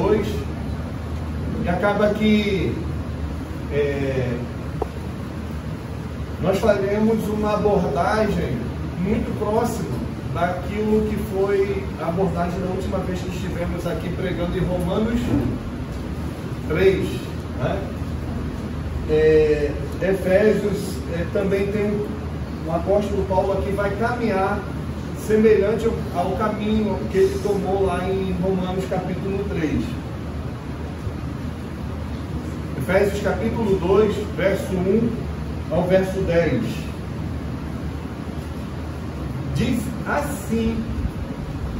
2, e acaba que nós faremos uma abordagem muito próxima daquilo que foi a abordagem da última vez que estivemos aqui pregando em Romanos 3, né? Efésios também tem o apóstolo Paulo aqui vai caminhar semelhante ao caminho que ele tomou lá em Romanos capítulo 3. Efésios capítulo 2, verso 1 ao verso 10. Diz assim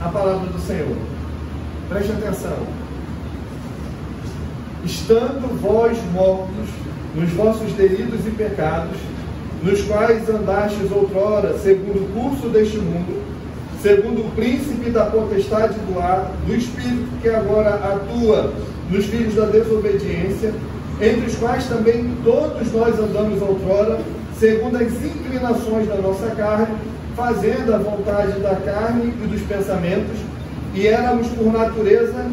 a palavra do Senhor. Preste atenção. Estando vós mortos nos vossos delitos e pecados, nos quais andastes outrora, segundo o curso deste mundo, segundo o príncipe da potestade do ar, do espírito que agora atua nos filhos da desobediência, entre os quais também todos nós andamos outrora, segundo as inclinações da nossa carne, fazendo a vontade da carne e dos pensamentos, e éramos por natureza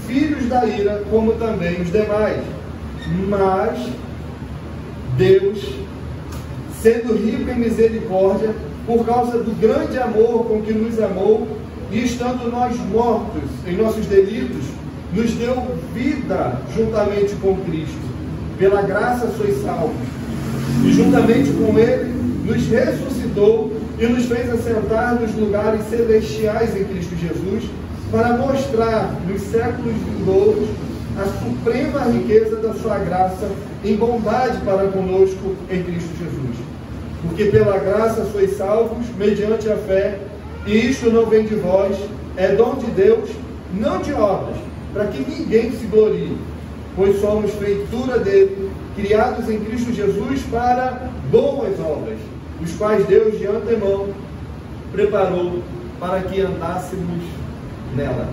filhos da ira, como também os demais. Mas Deus, sendo rico em misericórdia, por causa do grande amor com que nos amou, e estando nós mortos em nossos delitos, nos deu vida juntamente com Cristo. Pela graça sois salvos. E juntamente com Ele nos ressuscitou e nos fez assentar nos lugares celestiais em Cristo Jesus, para mostrar nos séculos vindouros a suprema riqueza da sua graça em bondade para conosco em Cristo Jesus. Porque pela graça sois salvos, mediante a fé, e isto não vem de vós, é dom de Deus, não de obras, para que ninguém se glorie, pois somos feitura dele, criados em Cristo Jesus para boas obras, os quais Deus de antemão preparou para que andássemos nela.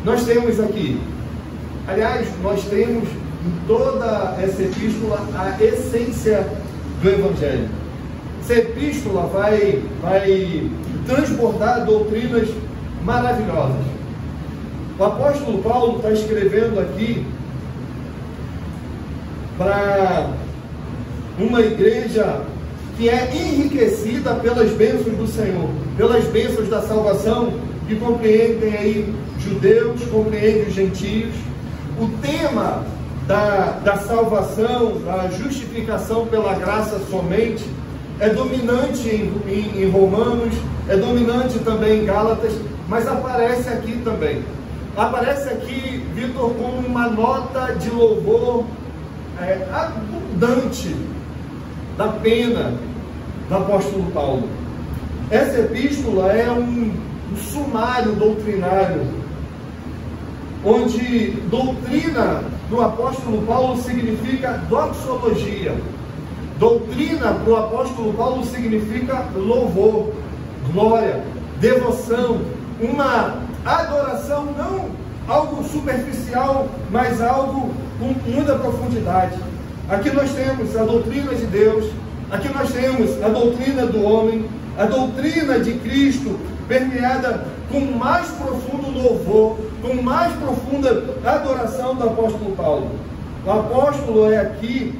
Nós temos aqui, aliás, nós temos em toda essa epístola a essência do Evangelho. Essa epístola vai transportar doutrinas maravilhosas. O apóstolo Paulo está escrevendo aqui para uma igreja que é enriquecida pelas bênçãos do Senhor, pelas bênçãos da salvação, que compreendem aí judeus, compreendem os gentios. O tema da salvação, da justificação pela graça somente, é dominante em Romanos, é dominante também em Gálatas, mas aparece aqui também. Aparece aqui, Vitor, como uma nota de louvor abundante da pena do apóstolo Paulo. Essa epístola é um sumário doutrinário, onde doutrina para o apóstolo Paulo significa doxologia. Doutrina para o apóstolo Paulo significa louvor, glória, devoção, uma adoração, não algo superficial, mas algo com muita profundidade. Aqui nós temos a doutrina de Deus, aqui nós temos a doutrina do homem, a doutrina de Cristo, permeada com mais profundo louvor, com mais profunda adoração do apóstolo Paulo. O apóstolo aqui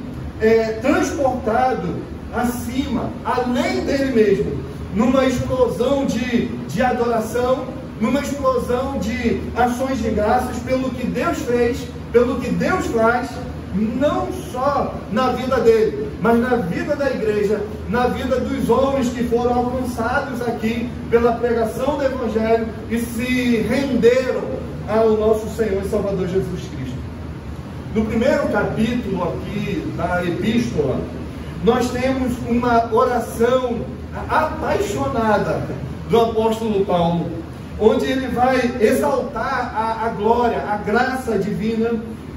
transportado acima, além dele mesmo, numa explosão de adoração, numa explosão de ações de graças pelo que Deus fez, pelo que Deus faz, não só na vida dele, mas na vida da igreja, na vida dos homens que foram alcançados aqui pela pregação do Evangelho e se renderam ao nosso Senhor e Salvador Jesus Cristo. No primeiro capítulo aqui da epístola, nós temos uma oração apaixonada do apóstolo Paulo, onde ele vai exaltar a glória, a graça divina,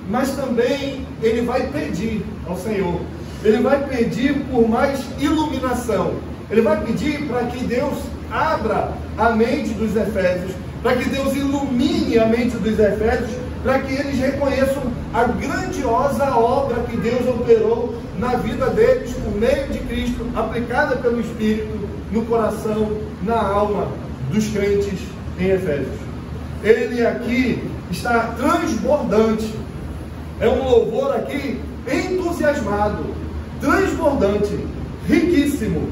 mas também ele vai pedir ao Senhor, ele vai pedir por mais iluminação, ele vai pedir para que Deus abra a mente dos efésios, para que Deus ilumine a mente dos efésios, para que eles reconheçam a grandiosa obra que Deus operou na vida deles por meio de Cristo, aplicada pelo Espírito no coração, na alma dos crentes em Efésios. ele aqui está transbordante. É um louvor aqui entusiasmado, transbordante, riquíssimo.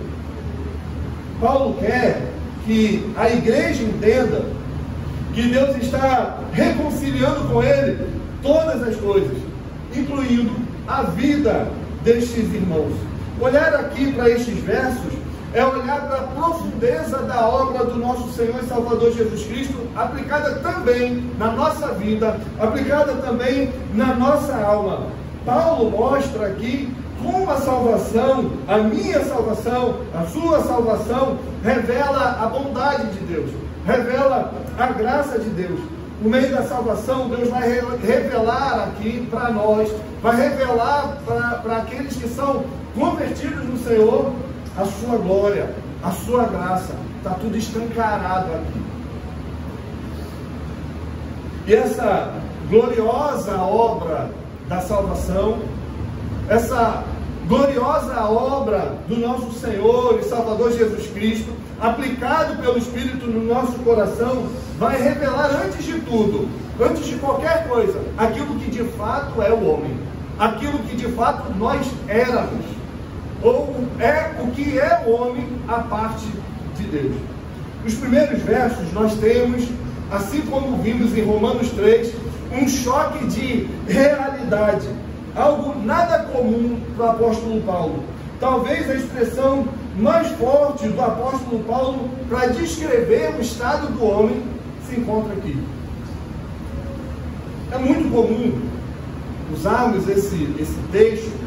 Paulo quer que a igreja entenda que Deus está reconciliando com ele todas as coisas, incluindo a vida destes irmãos. Olhar aqui para estes versos é olhar para a profundeza da obra do nosso Senhor e Salvador Jesus Cristo, aplicada também na nossa vida, aplicada também na nossa alma. Paulo mostra aqui como a salvação, a minha salvação, a sua salvação, revela a bondade de Deus, revela a graça de Deus. No meio da salvação, Deus vai revelar aqui para nós, vai revelar para aqueles que são convertidos no Senhor, a sua glória, a sua graça. Está tudo escancarado aqui. E essa gloriosa obra da salvação, essa gloriosa obra do nosso Senhor e Salvador Jesus Cristo, aplicado pelo Espírito no nosso coração, vai revelar antes de tudo, antes de qualquer coisa, aquilo que de fato é o homem, aquilo que de fato nós éramos, ou é o que é o homem à parte de Deus. Nos primeiros versos nós temos, assim como vimos em Romanos 3, um choque de realidade, algo nada comum para o apóstolo Paulo. Talvez a expressão mais forte do apóstolo Paulo para descrever o estado do homem se encontra aqui. É muito comum usarmos esse texto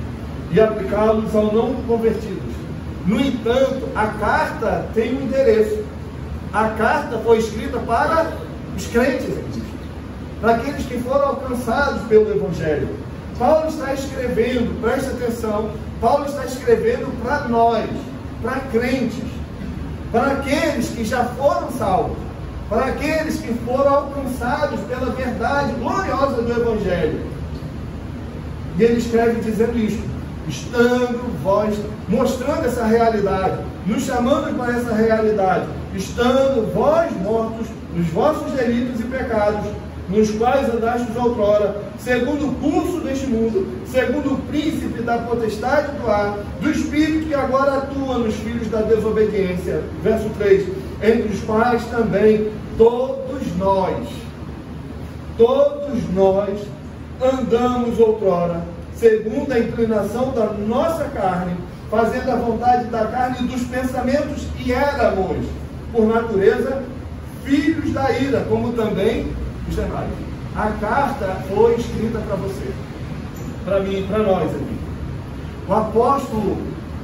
e aplicá-los ao não convertidos. No entanto, a carta tem um endereço. A carta foi escrita para os crentes, para aqueles que foram alcançados pelo Evangelho. Paulo está escrevendo, preste atenção, Paulo está escrevendo para nós, para crentes, para aqueles que já foram salvos, para aqueles que foram alcançados pela verdade gloriosa do Evangelho. E ele escreve dizendo isto: estando vós, mostrando essa realidade, nos chamando para essa realidade, estando vós mortos nos vossos delitos e pecados, nos quais andastes outrora, segundo o curso deste mundo, segundo o príncipe da potestade do ar, do espírito que agora atua nos filhos da desobediência. Verso 3, entre os quais também todos nós andamos outrora, segundo a inclinação da nossa carne, fazendo a vontade da carne e dos pensamentos, e éramos, por natureza, filhos da ira, como também os demais. A carta foi escrita para você, para mim, para nós aqui. O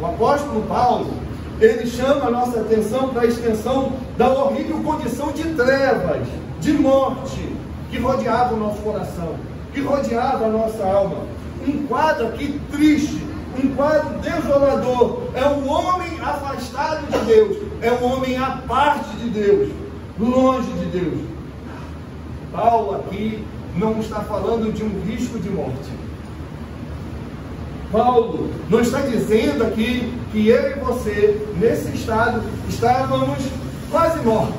apóstolo Paulo, ele chama a nossa atenção para a extensão da horrível condição de trevas, de morte, que rodeava o nosso coração, que rodeava a nossa alma. Um quadro aqui triste, um quadro desolador. É um homem afastado de Deus, é um homem à parte de Deus, longe de Deus. Paulo aqui não está falando de um risco de morte. Paulo não está dizendo aqui que eu e você, nesse estado, estávamos quase mortos.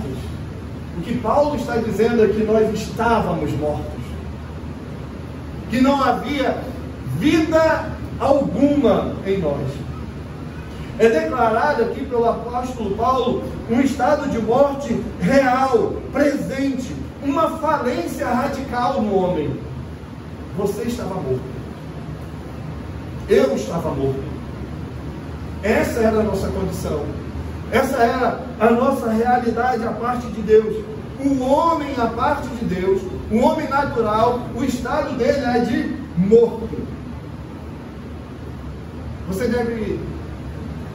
O que Paulo está dizendo é que nós estávamos mortos, que não havia vida alguma em nós. É declarado aqui pelo apóstolo Paulo um estado de morte real, presente, uma falência radical no homem. Você estava morto. Eu estava morto. Essa era a nossa condição. Essa era a nossa realidade à parte de Deus. O homem à parte de Deus, o homem natural, o estado dele é de morto. Você deve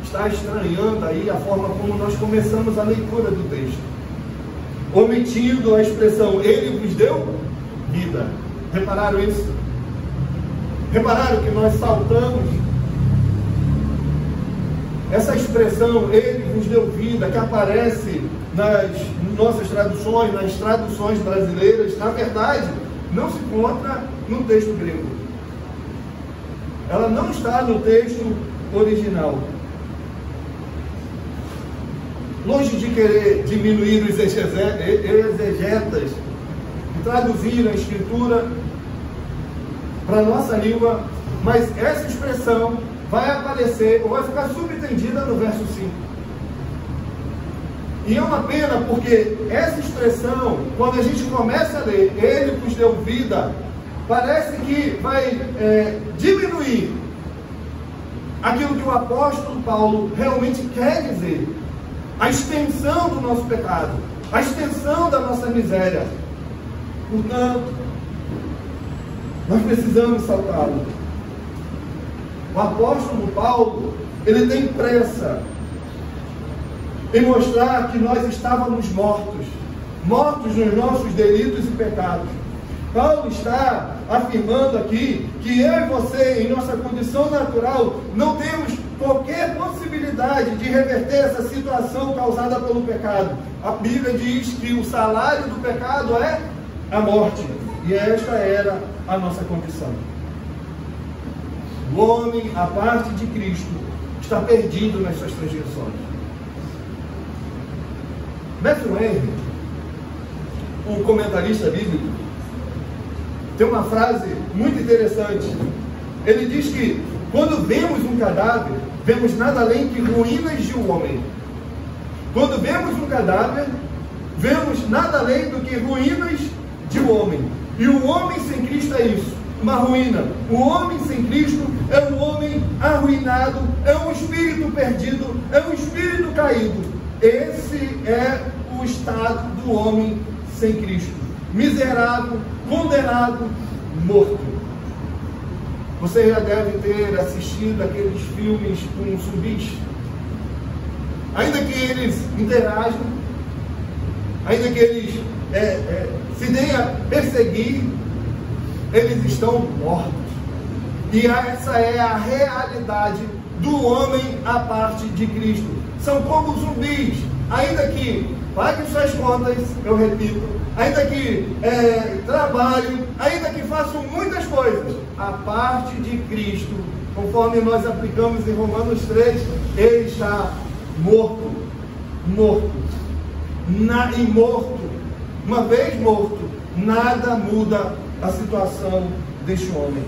estar estranhando aí a forma como nós começamos a leitura do texto, omitindo a expressão ele vos deu vida. Repararam isso? Repararam que nós saltamos essa expressão ele vos deu vida, que aparece nas nossas traduções, nas traduções brasileiras, na verdade não se encontra no texto grego. Ela não está no texto original. Longe de querer diminuir os exegetas traduzir a Escritura para a nossa língua, mas essa expressão vai aparecer, ou vai ficar subentendida no verso 5. E é uma pena, porque essa expressão, quando a gente começa a ler, Ele vos deu vida, parece que vai diminuir aquilo que o apóstolo Paulo realmente quer dizer. A extensão do nosso pecado, a extensão da nossa miséria. Portanto, nós precisamos saltá-lo. O apóstolo Paulo, ele tem pressa em mostrar que nós estávamos mortos nos nossos delitos e pecados. Paulo está afirmando aqui que eu e você, em nossa condição natural, não temos qualquer possibilidade de reverter essa situação causada pelo pecado. A Bíblia diz que o salário do pecado é a morte, e esta era a nossa condição. O homem, à parte de Cristo, está perdido nas suas transgressões. Matthew Henry, um comentarista bíblico, tem uma frase muito interessante. Ele diz que quando vemos um cadáver, vemos nada além que ruínas de um homem. Quando vemos um cadáver, vemos nada além do que ruínas de um homem. E o homem sem Cristo é isso, uma ruína. O homem sem Cristo é um homem arruinado, é um espírito perdido, é um espírito caído. Esse é o estado do homem sem Cristo. Miserável, condenado, morto. Você já deve ter assistido aqueles filmes com zumbis. Ainda que eles interajam, ainda que eles se deem a perseguir, eles estão mortos. E essa é a realidade do homem à parte de Cristo. São como zumbis, ainda que paguem suas contas, eu repito, ainda que trabalhem, ainda que façam muitas coisas, a parte de Cristo, conforme nós aplicamos em Romanos 3, ele está morto. E morto, uma vez morto, nada muda a situação deste homem.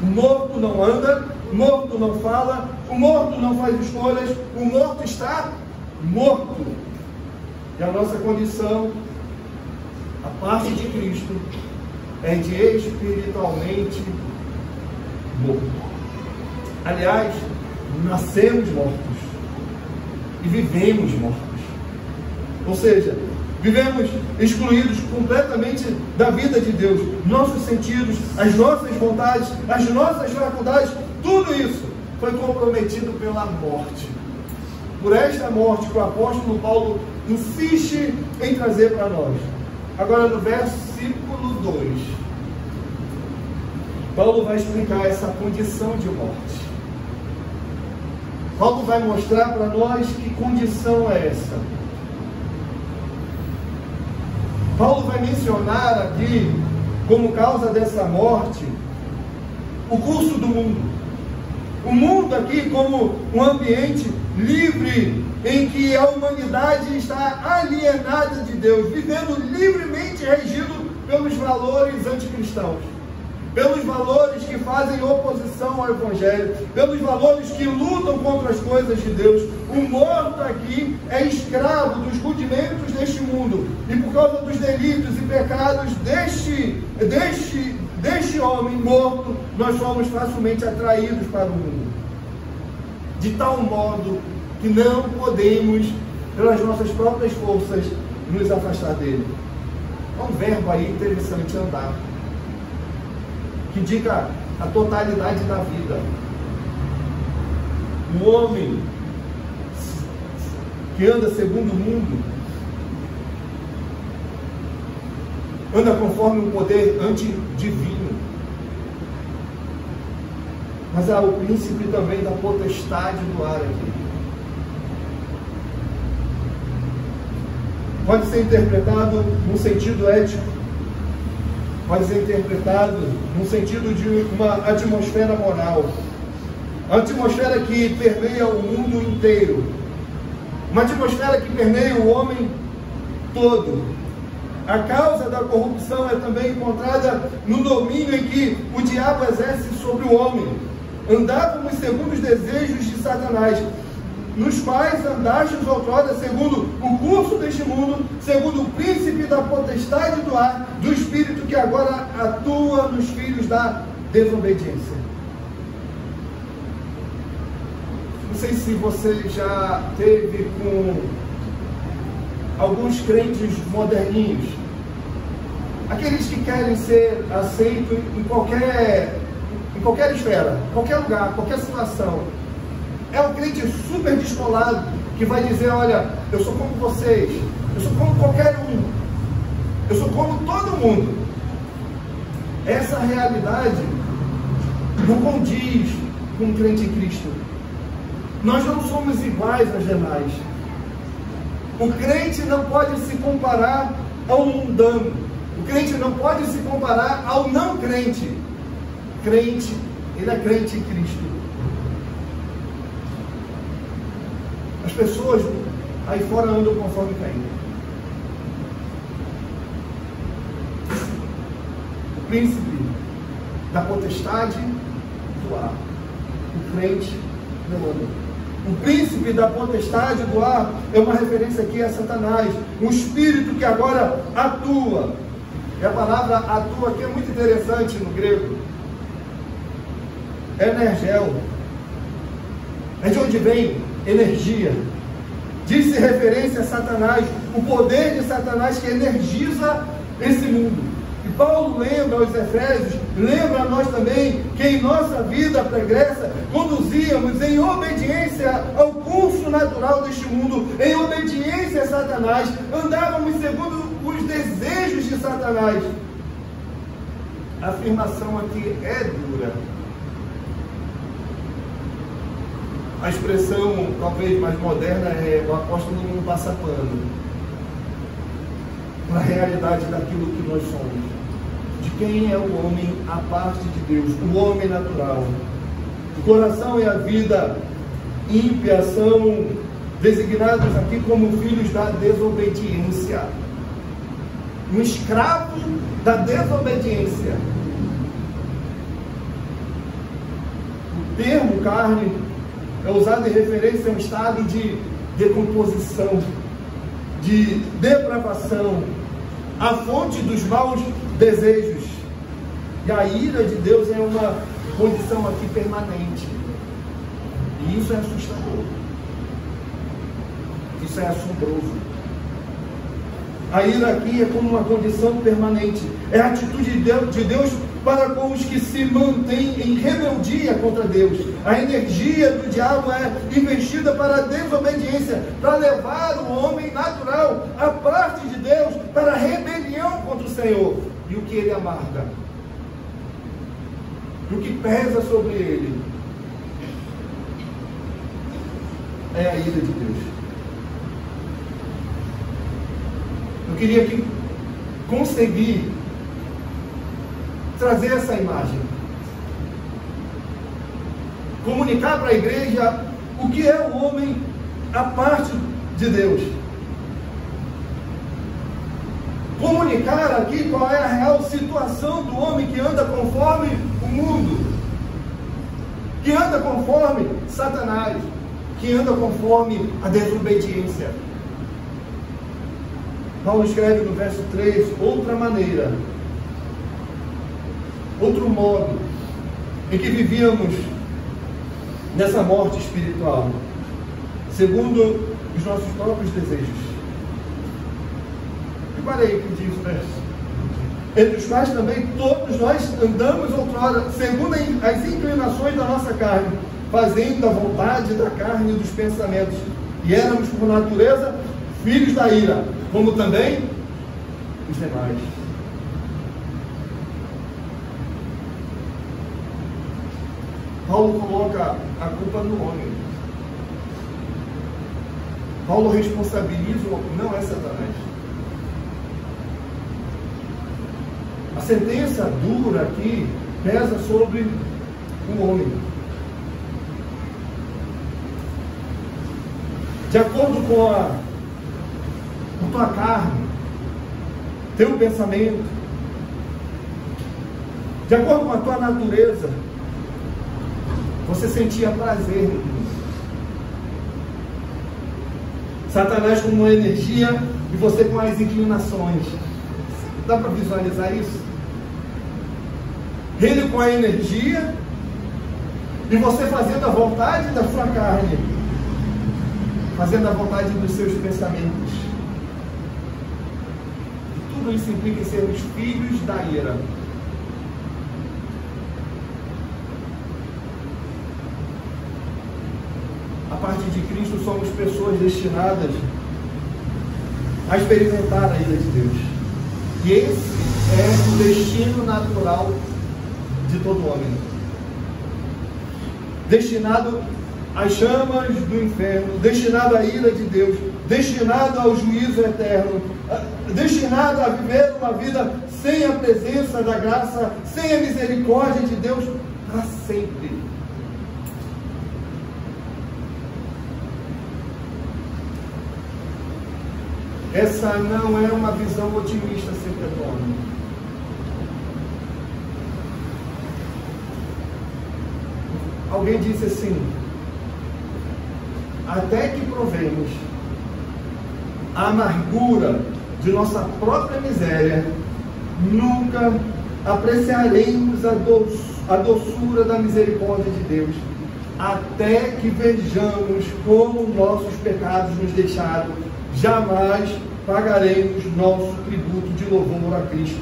O morto não anda, o morto não fala, o morto não faz escolhas, o morto está morto. E a nossa condição, a parte de Cristo, é de espiritualmente morto. Aliás, nascemos mortos e vivemos mortos. Ou seja, vivemos excluídos completamente da vida de Deus. Nossos sentidos, as nossas vontades, as nossas faculdades, tudo isso foi comprometido pela morte. Por esta morte que o apóstolo Paulo insiste em trazer para nós. Agora no versículo 2, Paulo vai explicar essa condição de morte. Paulo vai mostrar para nós que condição é essa. Paulo vai mencionar aqui, como causa dessa morte, o curso do mundo. O mundo aqui como um ambiente livre, em que a humanidade está alienada de Deus, vivendo livremente regido pelos valores anticristãos, pelos valores que fazem oposição ao Evangelho, pelos valores que lutam contra as coisas de Deus. O morto aqui é escravo dos rudimentos deste mundo, e por causa dos delitos e pecados deste homem morto, nós somos facilmente atraídos para o mundo, de tal modo que não podemos, pelas nossas próprias forças, nos afastar dele. É um verbo aí interessante, andar, que indica a totalidade da vida. O homem que anda segundo o mundo anda conforme um poder antidivino. Mas há o príncipe também da potestade do ar aqui. Pode ser interpretado num sentido ético, pode ser interpretado num sentido de uma atmosfera moral, a atmosfera que permeia o mundo inteiro, uma atmosfera que permeia o homem todo, A causa da corrupção é também encontrada no domínio em que o diabo exerce sobre o homem. Andávamos segundo os desejos de Satanás, nos quais andastes outrora segundo o curso deste mundo, segundo o príncipe da potestade do ar, do espírito que agora atua nos filhos da desobediência. Não sei se você já teve com alguns crentes moderninhos, aqueles que querem ser aceitos em qualquer esfera, qualquer lugar, qualquer situação. É um crente super descolado que vai dizer: olha, eu sou como vocês, eu sou como qualquer um, eu sou como todo mundo. Essa realidade não condiz com um crente em Cristo. Nós não somos iguais aos demais. O crente não pode se comparar ao mundano. O crente não pode se comparar ao não crente. Crente, ele é crente em Cristo. As pessoas aí fora andam conforme caem. O príncipe da potestade do ar. O crente não anda. O príncipe da potestade do ar é uma referência aqui a Satanás, um espírito que agora atua. E a palavra atua aqui é muito interessante no grego. Energel. É de onde vem energia. Diz-se referência a Satanás, o poder de Satanás que energiza esse mundo. E Paulo lembra aos Efésios, lembra a nós também, que em nossa vida pregressa conduzíamos em obediência ao curso natural deste mundo, em obediência a Satanás, andávamos segundo os desejos de Satanás. A afirmação aqui é dura. A expressão talvez mais moderna é: o apóstolo não passa pano para a realidade daquilo que nós somos. De quem é o homem à parte de Deus, o homem natural. O coração e a vida ímpia são designados aqui como filhos da desobediência. Um escravo da desobediência. O termo carne é usado em referência a um estado de decomposição, de depravação, a fonte dos maus desejos. E a ira de Deus é uma condição aqui permanente. E isso é assustador. Isso é assombroso. A ira aqui é como uma condição permanente. É a atitude de Deus para com os que se mantêm em rebeldia contra Deus. A energia do diabo é investida para a desobediência, para levar o homem natural à parte de Deus, para a rebelião contra o Senhor. E o que ele amarga? E o que pesa sobre ele? É a ira de Deus. Eu queria aqui conseguir trazer essa imagem, comunicar para a igreja o que é o homem à parte de Deus, comunicar aqui qual é a real situação do homem que anda conforme o mundo, que anda conforme Satanás, que anda conforme a desobediência. Paulo escreve no verso 3, outra maneira, outro modo em que vivíamos nessa morte espiritual, segundo os nossos próprios desejos. Repare aí o que diz o verso: entre os quais também todos nós andamos outrora, segundo as inclinações da nossa carne, fazendo a vontade da carne e dos pensamentos, e éramos por natureza filhos da ira, como também os demais. Paulo coloca a culpa no homem. Paulo responsabiliza, não é Satanás. A sentença dura aqui pesa sobre o homem. De acordo com a tua carne, teu pensamento, de acordo com a tua natureza, você sentia prazer nisso. Satanás com uma energia e você com as inclinações. Dá para visualizar isso? Ele com a energia e você fazendo a vontade da sua carne, fazendo a vontade dos seus pensamentos. E tudo isso implica em sermos filhos da ira. A partir de Cristo somos pessoas destinadas a experimentar a ira de Deus. E esse é o destino natural de todo homem. Destinado às chamas do inferno, destinado à ira de Deus, destinado ao juízo eterno, destinado a viver uma vida sem a presença da graça, sem a misericórdia de Deus para sempre. Essa não é uma visão otimista acerca do homem. Alguém disse assim: até que provemos a amargura de nossa própria miséria, nunca apreciaremos a doçura da misericórdia de Deus, até que vejamos como nossos pecados nos deixaram, jamais pagaremos nosso tributo de louvor a Cristo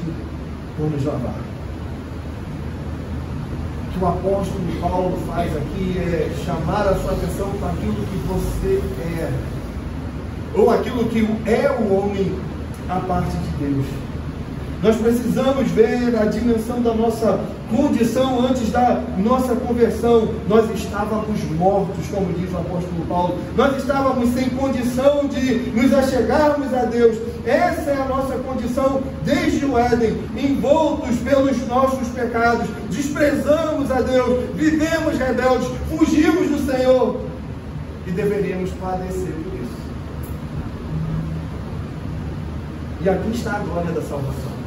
por nos lavar. O que o apóstolo Paulo faz aqui é chamar a sua atenção para aquilo que você é, ou aquilo que é o homem à parte de Deus. Nós precisamos ver a dimensão da nossa condição antes da nossa conversão. Nós estávamos mortos, como diz o apóstolo Paulo. Nós estávamos sem condição de nos achegarmos a Deus. Essa é a nossa condição desde o Éden, envoltos pelos nossos pecados. Desprezamos a Deus, vivemos rebeldes, fugimos do Senhor e deveríamos padecer por isso. E aqui está a glória da salvação.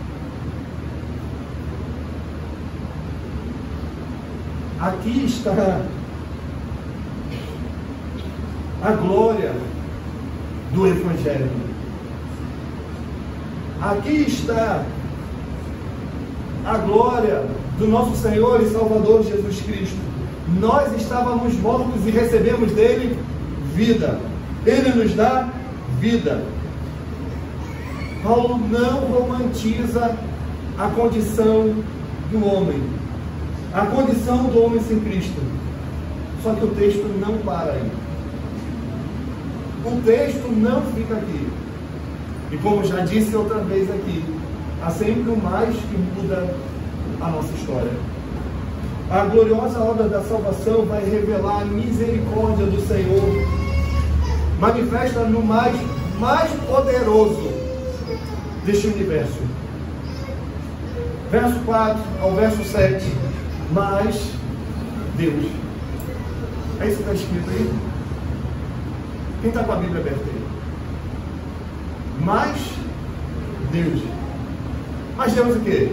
Aqui está a glória do Evangelho. Aqui está a glória do nosso Senhor e Salvador Jesus Cristo. Nós estávamos mortos e recebemos dele vida. Ele nos dá vida. Paulo não romantiza a condição do homem, a condição do homem sem Cristo. Só que o texto não para aí. O texto não fica aqui. E como já disse outra vez aqui, há sempre o mais que muda a nossa história. A gloriosa obra da salvação vai revelar a misericórdia do Senhor, manifesta no mais poderoso deste universo. Verso 4 ao verso 7. Mas Deus. É isso que está escrito aí? Quem está com a Bíblia aberta aí? Mas Deus. Mas Deus o quê?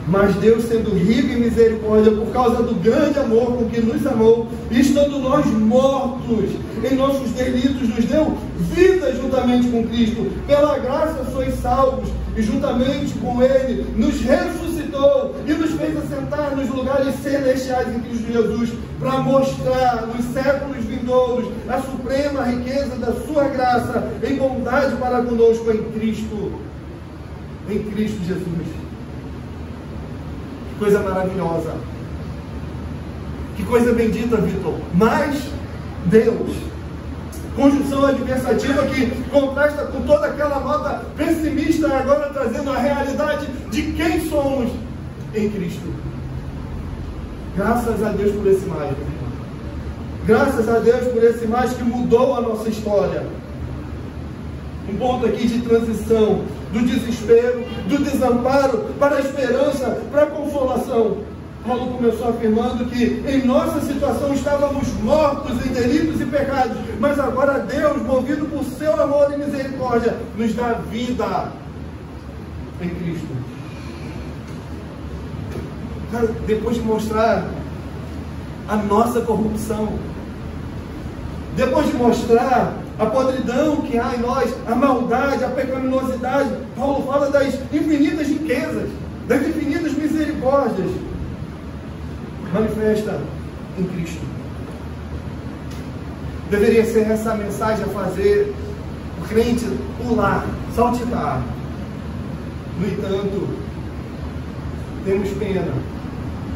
Mas Deus, sendo rico em misericórdia, por causa do grande amor com que nos amou, estando nós mortos em nossos delitos, nos deu vida juntamente com Cristo. Pela graça sois salvos, e juntamente com Ele nos ressuscitou e nos fez assentar nos lugares celestiais em Cristo Jesus, para mostrar nos séculos vindouros a suprema riqueza da sua graça em bondade para conosco em Cristo Jesus. Que coisa maravilhosa, que coisa bendita, Vitor. Mas Deus, conjunção adversativa que contrasta com toda aquela nota pessimista, agora trazendo a realidade de quem somos em Cristo. Graças a Deus por esse mais. Graças a Deus por esse mais que mudou a nossa história. Um ponto aqui de transição do desespero, do desamparo para a esperança, para a consolação. Paulo começou afirmando que em nossa situação estávamos mortos em delitos e pecados, mas agora Deus, movido por seu amor e misericórdia, nos dá vida em Cristo. Cara, depois de mostrar a nossa corrupção, depois de mostrar a podridão que há em nós, a maldade, a pecaminosidade, Paulo fala das infinitas riquezas, das infinitas misericórdias manifesta em Cristo. Deveria ser essa a mensagem a fazer o crente pular, saltitar. No entanto, temos pena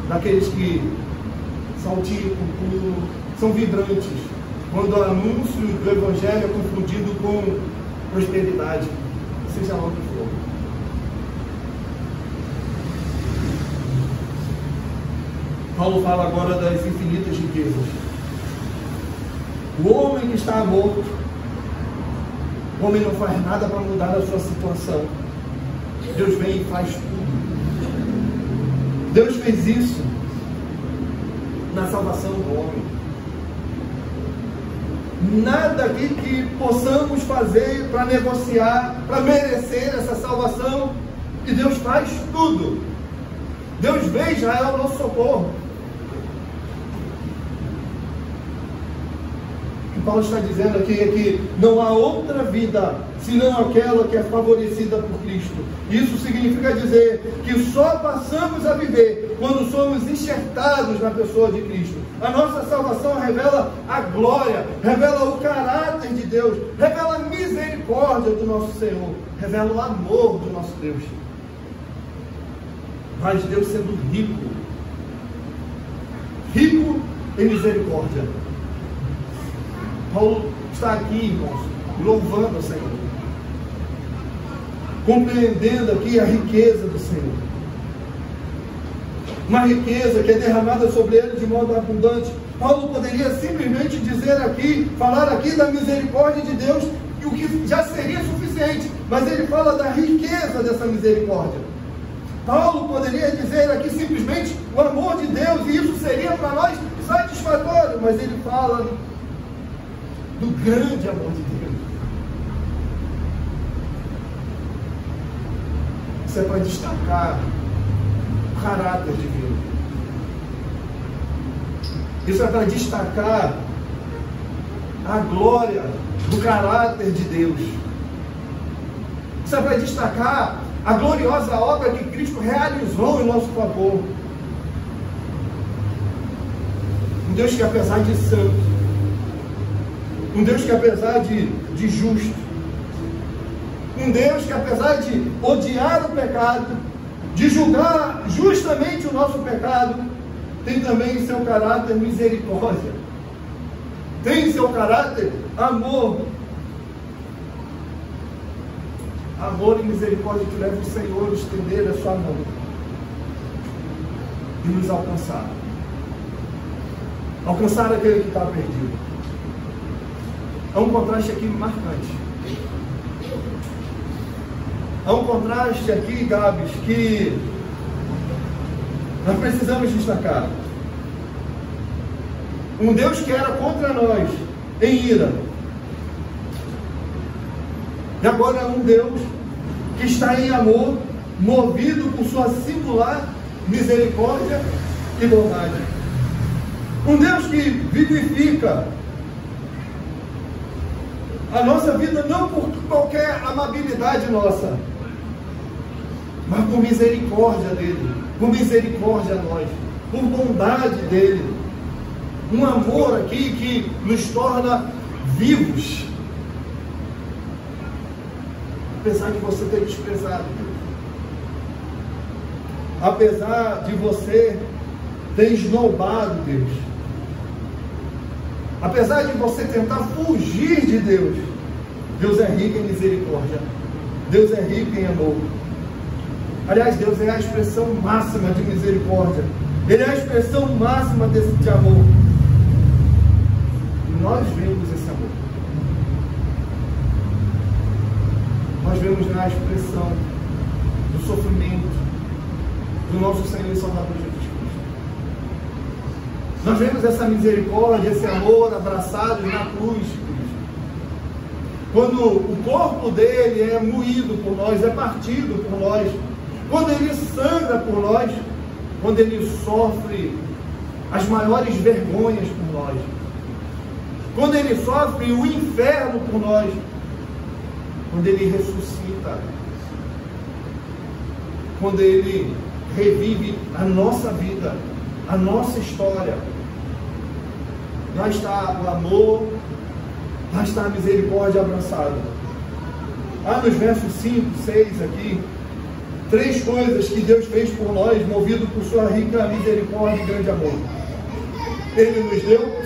daqueles que saltitam, pulam, são vibrantes, quando o anúncio do Evangelho é confundido com prosperidade, seja lá o que for. Paulo fala agora das infinitas riquezas. O homem que está morto, o homem não faz nada para mudar a sua situação. Deus vem e faz tudo. Deus fez isso na salvação do homem. Nada aqui que possamos fazer para negociar, para merecer essa salvação. E Deus faz tudo. Deus vem, já é o nosso socorro. O que Paulo está dizendo aqui é que não há outra vida senão aquela que é favorecida por Cristo. Isso significa dizer que só passamos a viver quando somos enxertados na pessoa de Cristo. A nossa salvação revela a glória, revela o caráter de Deus, revela a misericórdia do nosso Senhor, revela o amor do nosso Deus. Mas Deus sendo rico, rico em misericórdia. Paulo está aqui, irmãos, louvando o Senhor, compreendendo aqui a riqueza do Senhor, uma riqueza que é derramada sobre ele de modo abundante. Paulo poderia simplesmente dizer aqui, falar aqui da misericórdia de Deus, o que já seria suficiente, mas ele fala da riqueza dessa misericórdia. Paulo poderia dizer aqui simplesmente o amor de Deus, e isso seria para nós satisfatório, mas ele fala do grande amor de Deus. Isso é para destacar o caráter divino. Isso é para destacar a glória do caráter de Deus. Isso é para destacar a gloriosa obra que Cristo realizou em nosso favor. Um Deus que, apesar de santo, um Deus que, apesar de justo, um Deus que, apesar de odiar o pecado, de julgar justamente o nosso pecado, tem também em seu caráter misericórdia, tem em seu caráter amor. Amor e misericórdia que leva o Senhor a estender a sua mão e nos alcançar. Alcançar aquele que está perdido. Há um contraste aqui marcante. Há um contraste aqui, Gabs, que nós precisamos destacar. Um Deus que era contra nós em ira, e agora é um Deus que está em amor, movido por sua singular misericórdia e bondade. Um Deus que vivifica a nossa vida não por qualquer amabilidade nossa, mas por misericórdia dele, por misericórdia a nós, por bondade dele. Um amor aqui que nos torna vivos, apesar de você ter desprezado Deus, apesar de você ter esnobado Deus, apesar de você tentar fugir de Deus, Deus é rico em misericórdia, Deus é rico em amor. Aliás, Deus é a expressão máxima de misericórdia, Ele é a expressão máxima de amor. E nós vemos esse amor. Nós vemos na expressão do sofrimento do nosso Senhor e Salvador Jesus Cristo. Nós vemos essa misericórdia, esse amor abraçados na cruz de Cristo. Quando o corpo dele é moído por nós, é partido por nós, quando ele sangra por nós, quando ele sofre as maiores vergonhas por nós, quando ele sofre o inferno por nós, quando ele ressuscita, quando ele revive a nossa vida, a nossa história, lá está o amor, lá está a misericórdia abraçada. Lá nos versos 5, 6 aqui, 3 coisas que Deus fez por nós, movido por sua rica misericórdia e grande amor. Ele nos deu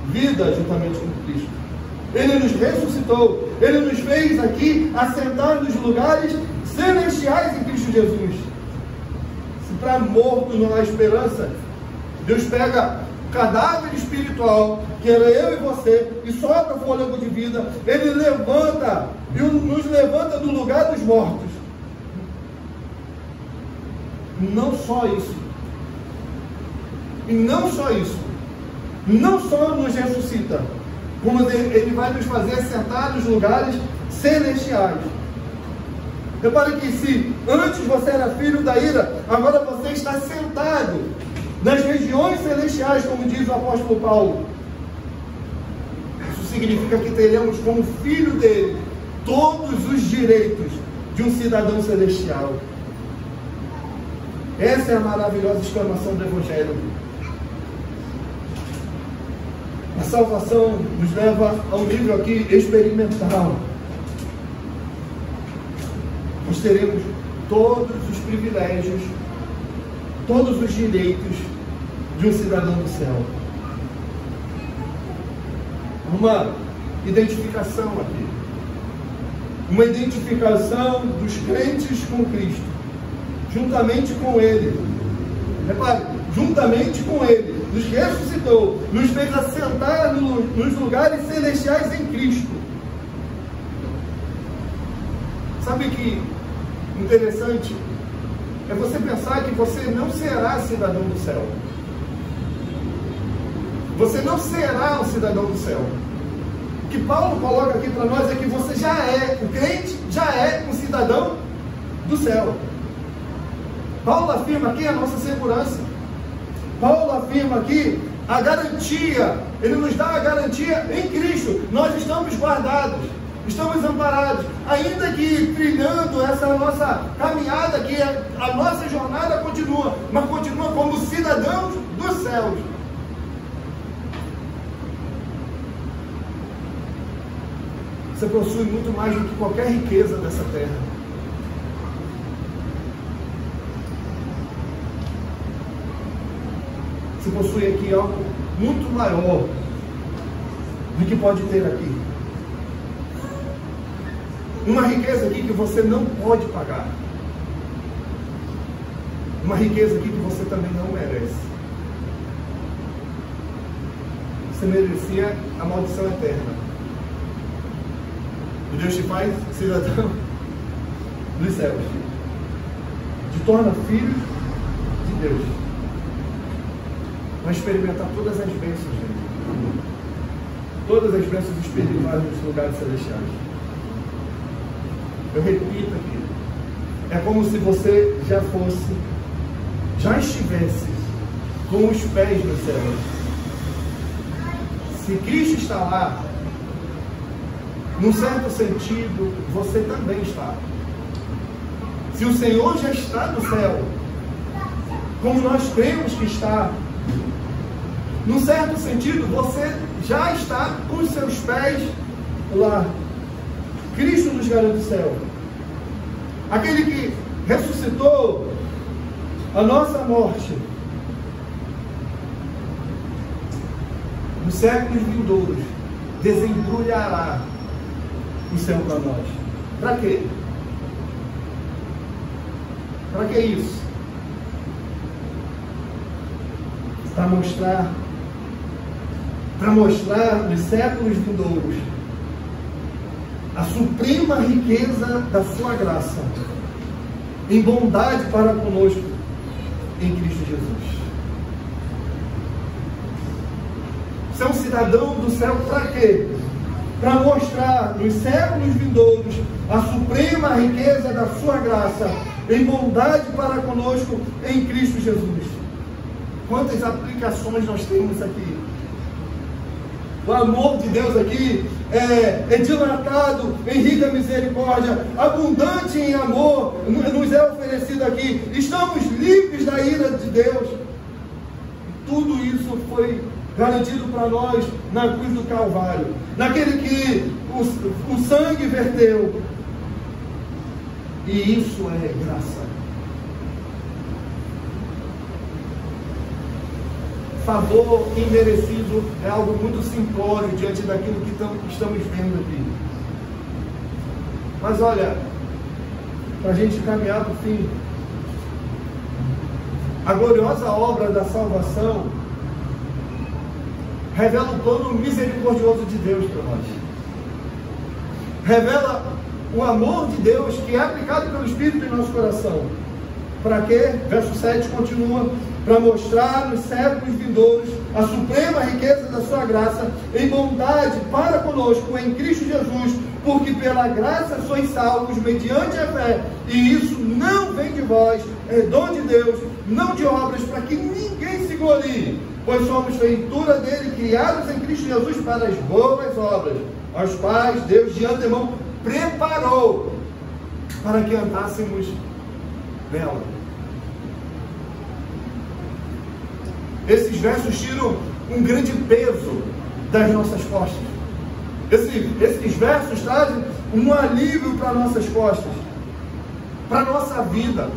vida juntamente com Cristo. Ele nos ressuscitou. Ele nos fez aqui assentar nos lugares celestiais em Cristo Jesus. Se para mortos não há esperança, Deus pega o cadáver espiritual, que era eu e você, e sopra fôlego de vida. Ele levanta e nos levanta do lugar dos mortos. Não só isso. E não só isso. Não só nos ressuscita, como ele vai nos fazer sentar nos lugares celestiais. Repare que se antes você era filho da ira, agora você está sentado nas regiões celestiais, como diz o apóstolo Paulo. Isso significa que teremos como filho dele todos os direitos de um cidadão celestial. Essa é a maravilhosa exclamação do Evangelho. A salvação nos leva a um nível aqui experimental. Nós teremos todos os privilégios, todos os direitos de um cidadão do céu. Uma identificação aqui. Uma identificação dos crentes com Cristo, juntamente com Ele. Repare, juntamente com Ele, nos ressuscitou, nos fez assentar nos lugares celestiais em Cristo. Sabe que interessante é você pensar que você não será cidadão do céu. Você não será um cidadão do céu. O que Paulo coloca aqui para nós é que você já é, o crente já é um cidadão do céu. Paulo afirma aqui a nossa segurança. Paulo afirma aqui a garantia. Ele nos dá a garantia em Cristo. Nós estamos guardados, estamos amparados. Ainda que trilhando essa nossa caminhada aqui, a nossa jornada continua, mas continua como cidadãos dos céus. Você possui muito mais do que qualquer riqueza dessa terra. Você possui aqui algo muito maior do que pode ter aqui. Uma riqueza aqui que você não pode pagar. Uma riqueza aqui que você também não merece. Você merecia a maldição eterna. E Deus te faz cidadão dos céus. Te torna filho de Deus. Vai experimentar todas as bênçãos dele. Todas as bênçãos espirituais nos lugares celestiais. Eu repito aqui. É como se você já estivesse com os pés nos céus. Se Cristo está lá, num certo sentido, você também está. Se o Senhor já está no céu, como nós cremos que está, num certo sentido, você já está com os seus pés lá. Cristo nos garante o céu. Aquele que ressuscitou a nossa morte nos séculos vindouros, desembrulhará o céu para nós. Para quê? Para que isso? Para mostrar nos séculos vindouros a suprema riqueza da sua graça em bondade para conosco em Cristo Jesus. ser um cidadão do céu para quê? Para mostrar nos séculos vindouros a suprema riqueza da sua graça em bondade para conosco em Cristo Jesus. Quantas aplicações nós temos aqui? O amor de Deus aqui é dilatado em rica misericórdia, abundante em amor, nos é oferecido aqui. Estamos livres da ira de Deus. Tudo isso foi garantido para nós na cruz do Calvário, naquele que o sangue verteu. E isso é graça. Favor imerecido é algo muito simplório diante daquilo que estamos vendo aqui. Mas olha, para a gente caminhar para o fim, a gloriosa obra da salvação revela o plano misericordioso de Deus para nós. Revela o amor de Deus que é aplicado pelo Espírito em nosso coração. Para quê? Verso 7 continua: para mostrar nos séculos vindouros a suprema riqueza da sua graça em bondade para conosco em Cristo Jesus, porque pela graça sois salvos mediante a fé, e isso não vem de vós, é dom de Deus, não de obras, para que ninguém se glorie, pois somos feitura dele, criados em Cristo Jesus para as boas obras, as quais Deus de antemão preparou para que andássemos nela. Esses versos tiram um grande peso das nossas costas. Esses versos trazem um alívio para nossas costas, para a nossa vida.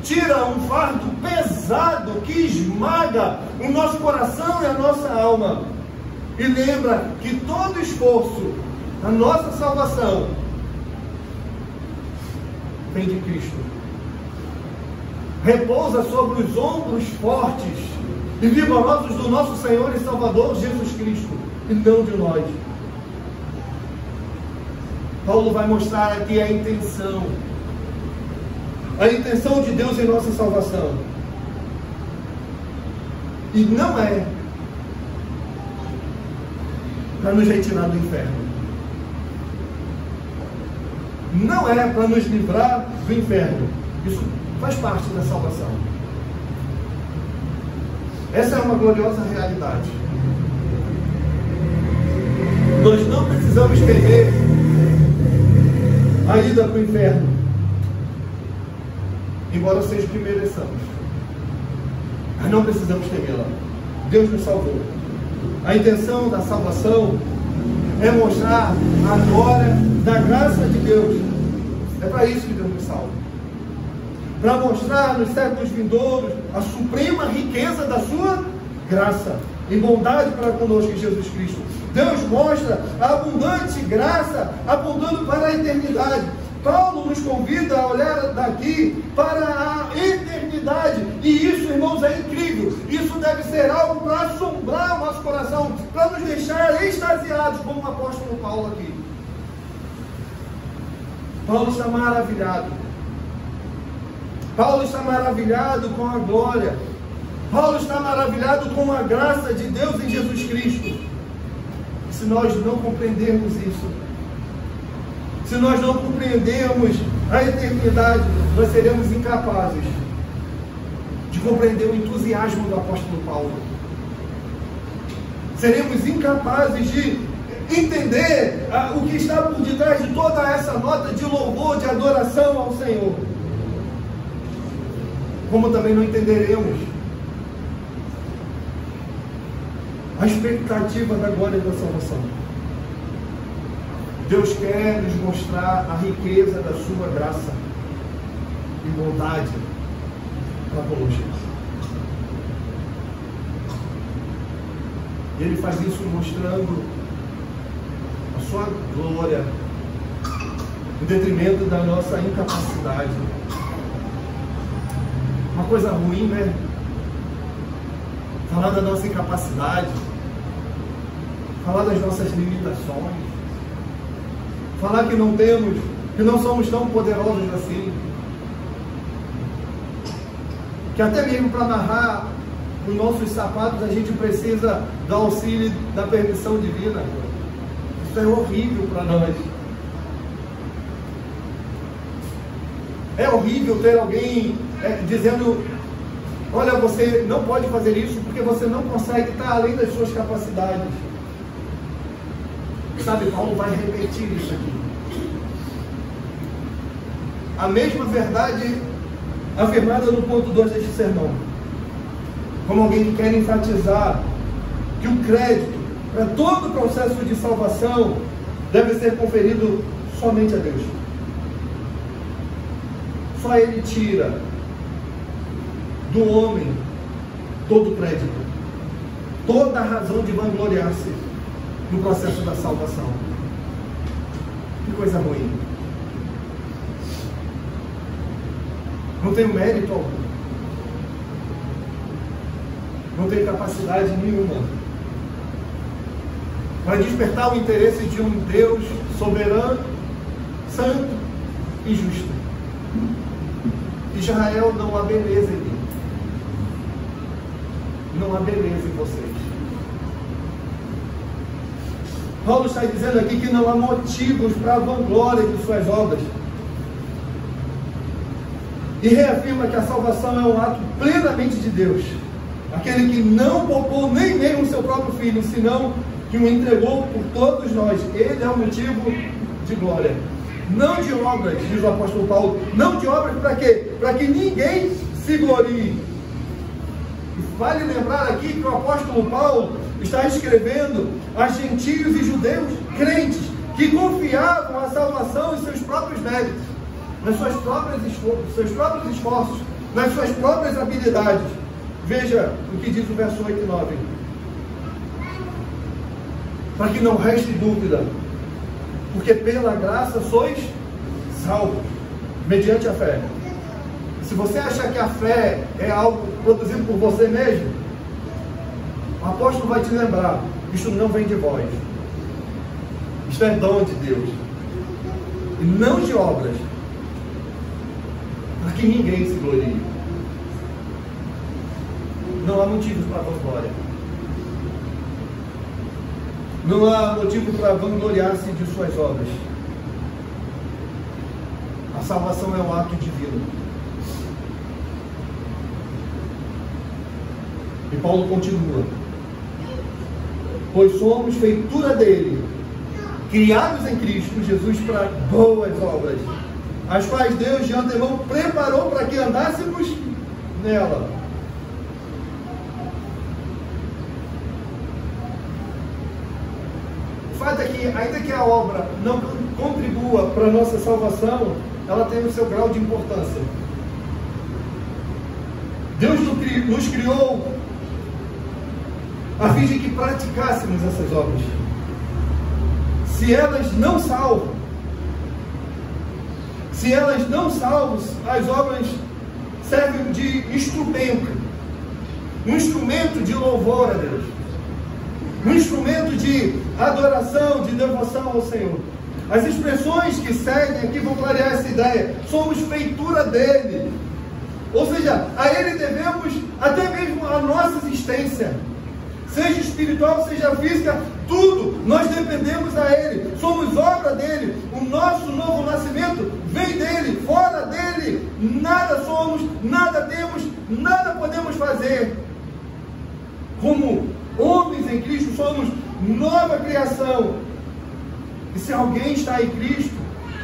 Tira um fardo pesado que esmaga o nosso coração e a nossa alma. E lembra que todo esforço da nossa salvação vem de Cristo. Repousa sobre os ombros fortes e vigorosos do nosso Senhor e Salvador Jesus Cristo, e não de nós. Paulo vai mostrar aqui a intenção de Deus em nossa salvação. E não é para nos retirar do inferno. Não é para nos livrar do inferno. Isso faz parte da salvação. Essa é uma gloriosa realidade. Nós não precisamos temer a ida para o inferno, embora seja o que mereçamos. Mas não precisamos temê-la. Deus nos salvou. A intenção da salvação é mostrar a glória da graça de Deus. É para isso que Deus nos salva. Para mostrar nos séculos vindouros a suprema riqueza da sua graça, em bondade para conosco em Jesus Cristo. Deus mostra a abundante graça apontando para a eternidade. Paulo nos convida a olhar daqui para a eternidade. E isso, irmãos, é incrível. Isso deve ser algo para assombrar o nosso coração, para nos deixar extasiados, como o apóstolo Paulo aqui. Paulo está maravilhado. Paulo está maravilhado com a glória. Paulo está maravilhado com a graça de Deus em Jesus Cristo. Se nós não compreendermos isso, se nós não compreendermos a eternidade, nós seremos incapazes de compreender o entusiasmo do apóstolo Paulo. Seremos incapazes de entender o que está por detrás de toda essa nota de louvor, de adoração ao Senhor. Como também não entenderemos a expectativa da glória da salvação. Deus quer nos mostrar a riqueza da sua graça e bondade para conosco. E Ele faz isso mostrando a sua glória em detrimento da nossa incapacidade. Uma coisa ruim, né? Falar da nossa incapacidade, falar das nossas limitações, falar que não temos, que não somos tão poderosos assim, que até mesmo para narrar os nossos sapatos, a gente precisa do auxílio da permissão divina. Isso é horrível para nós. É horrível ter alguém dizendo: olha, você não pode fazer isso porque você não consegue estar além das suas capacidades. Sabe, Paulo vai repetir isso aqui. A mesma verdade afirmada no ponto 2 deste sermão. Como alguém que quer enfatizar que o crédito para todo o processo de salvação deve ser conferido somente a Deus. Só Ele tira do homem todo o crédito, toda a razão de vangloriar-se no processo da salvação. Que coisa ruim. Não tenho mérito algum. Não tenho capacidade nenhuma para despertar o interesse de um Deus soberano, santo e justo. Israel, não há beleza em mim. Não há beleza em vocês. Paulo está dizendo aqui que não há motivos para a vanglória de suas obras. E reafirma que a salvação é um ato plenamente de Deus. Aquele que não poupou nem mesmo o seu próprio filho, senão que o entregou por todos nós. Ele é o motivo de glória. Não de obras, diz o apóstolo Paulo. Não de obras para quê? Para que ninguém se glorie. E vale lembrar aqui que o apóstolo Paulo está escrevendo a gentios e judeus crentes que confiavam a salvação em seus próprios méritos, nas seus próprios esforços, nas suas próprias habilidades. Veja o que diz o verso 8 e 9. Para que não reste dúvida, porque pela graça sois salvos, mediante a fé. Se você achar que a fé é algo produzido por você mesmo, o apóstolo vai te lembrar: isto não vem de vós, isto é dom de Deus, e não de obras, para que ninguém se glorie. Não há motivos para a vanglória. Não há motivo para vangloriar-se de suas obras. A salvação é um ato divino. E Paulo continua: pois somos feitura dele, criados em Cristo Jesus para boas obras, as quais Deus de antemão preparou para que andássemos nela. O fato é que, ainda que a obra não contribua para a nossa salvação, ela tem o seu grau de importância. Deus nos criou a fim de que praticássemos essas obras. Se elas não salvam, as obras servem de instrumento, um instrumento de louvor a Deus, um instrumento de adoração, de devoção ao Senhor. As expressões que seguem aqui vão clarear essa ideia. Somos feitura dele, ou seja, a ele devemos até mesmo a nossa existência, seja espiritual, seja física, tudo nós dependemos a ele, somos obra dele. O nosso novo nascimento vem dele, fora dele nada somos, nada temos, nada podemos fazer. Como homens em Cristo, somos nova criação. E se alguém está em Cristo,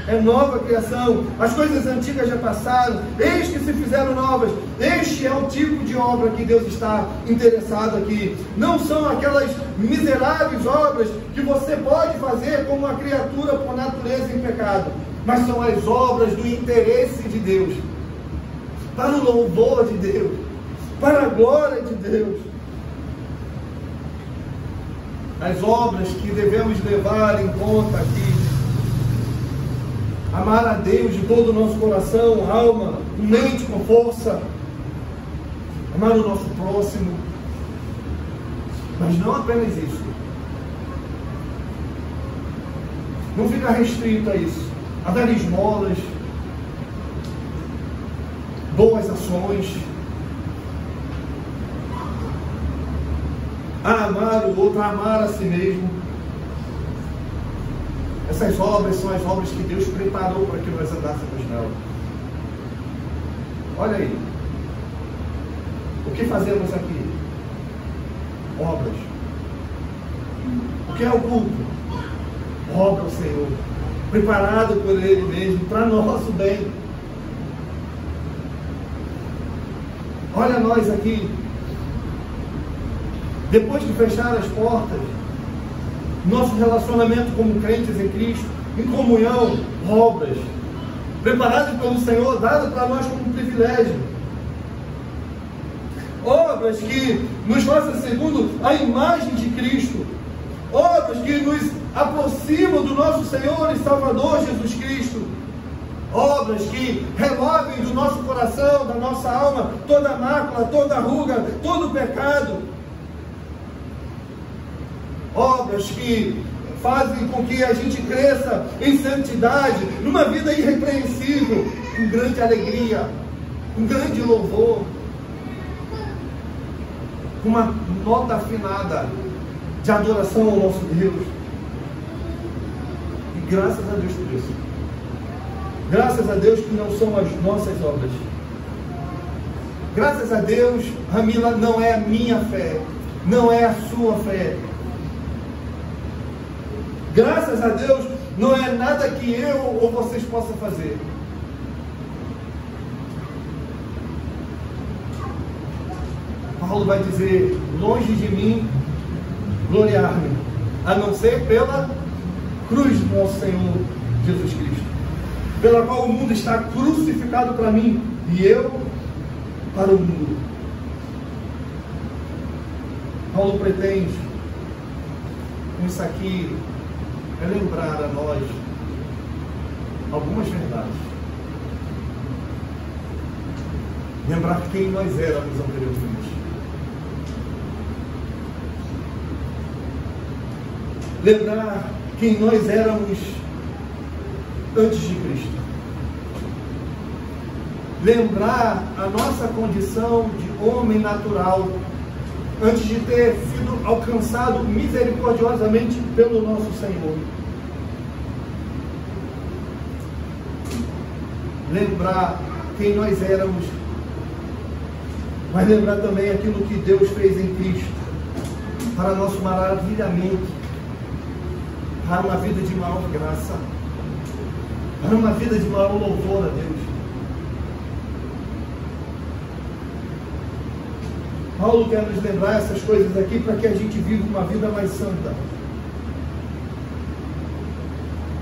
é nova criação. As coisas antigas já passaram, eis que se fizeram novas. Este é o tipo de obra que Deus está interessado aqui. Não são aquelas miseráveis obras que você pode fazer como uma criatura por natureza em pecado, mas são as obras do interesse de Deus, para o louvor de Deus, para a glória de Deus. As obras que devemos levar em conta aqui: amar a Deus de todo o nosso coração, alma, mente, com força, amar o nosso próximo, mas não apenas isso. Não fica restrito a isso, a dar esmolas, boas ações, a amar o outro, a amar a si mesmo. Essas obras são as obras que Deus preparou para que nós andássemos nela. Olha aí. O que fazemos aqui? Obras. O que é o culto? Obra ao Senhor, preparado por Ele mesmo, para nosso bem. Olha nós aqui. Depois de fechar as portas, nosso relacionamento como crentes em Cristo, em comunhão, obras, preparado pelo Senhor, dado para nós como privilégio. Obras que nos façam segundo a imagem de Cristo. Obras que nos aproximam do nosso Senhor e Salvador Jesus Cristo. Obras que removem do nosso coração, da nossa alma, toda mácula, toda ruga, todo pecado. Obras que fazem com que a gente cresça em santidade, numa vida irrepreensível, com grande alegria, com grande louvor, com uma nota afinada de adoração ao nosso Deus. E graças a Deus por isso. Graças a Deus que não são as nossas obras. Graças a Deus, Ramila, não é a minha fé, não é a sua fé. Graças a Deus, não é nada que eu ou vocês possam fazer. Paulo vai dizer: longe de mim gloriar-me, a não ser pela cruz do nosso Senhor Jesus Cristo, pela qual o mundo está crucificado para mim e eu para o mundo. Paulo pretende, com isso aqui, lembrar a nós algumas verdades. Lembrar quem nós éramos anteriormente. Lembrar quem nós éramos antes de Cristo. Lembrar a nossa condição de homem natural, antes de ter sido alcançado misericordiosamente pelo nosso Senhor. Lembrar quem nós éramos, mas lembrar também aquilo que Deus fez em Cristo, para nosso maravilhamento, para uma vida de maior graça, para uma vida de maior louvor a Deus. Paulo quer nos lembrar essas coisas aqui para que a gente viva uma vida mais santa.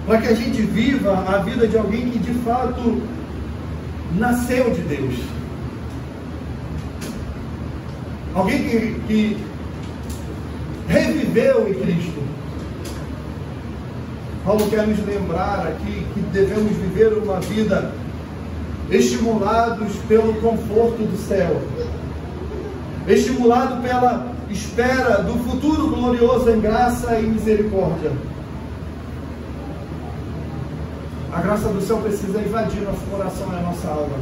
Para que a gente viva a vida de alguém que de fato nasceu de Deus. Alguém que reviveu em Cristo. Paulo quer nos lembrar aqui que devemos viver uma vida estimulados pelo conforto do céu, estimulado pela espera do futuro glorioso em graça e misericórdia. A graça do céu precisa invadir nosso coração e a nossa alma,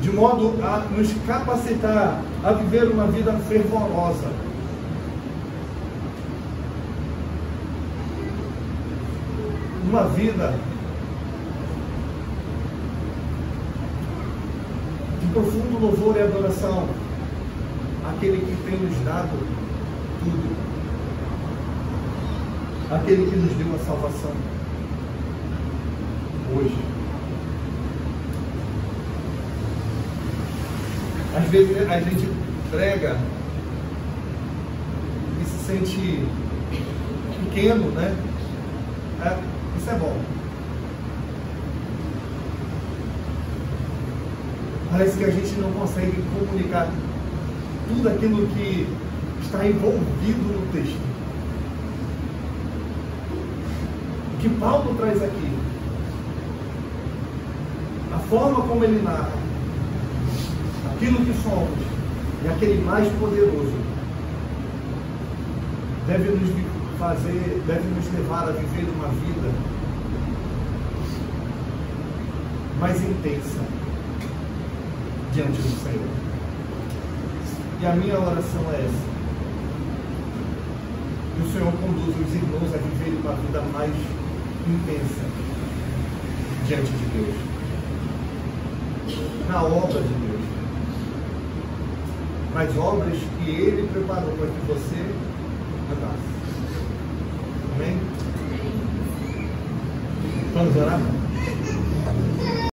de modo a nos capacitar a viver uma vida fervorosa. Uma vida de profundo louvor e adoração àquele que tem nos dado tudo, aquele que nos deu a salvação hoje. Às vezes a gente prega e se sente pequeno, né? Isso é bom. Parece que a gente não consegue comunicar tudo aquilo que está envolvido no texto. O que Paulo traz aqui, a forma como ele narra aquilo que somos e aquele mais poderoso, deve nos levar a viver uma vida mais intensa diante do Senhor. E a minha oração é essa. Que o Senhor conduza os irmãos a viverem uma vida mais intensa diante de Deus, na obra de Deus, nas obras que Ele preparou para que você andasse. Amém? Vamos orar?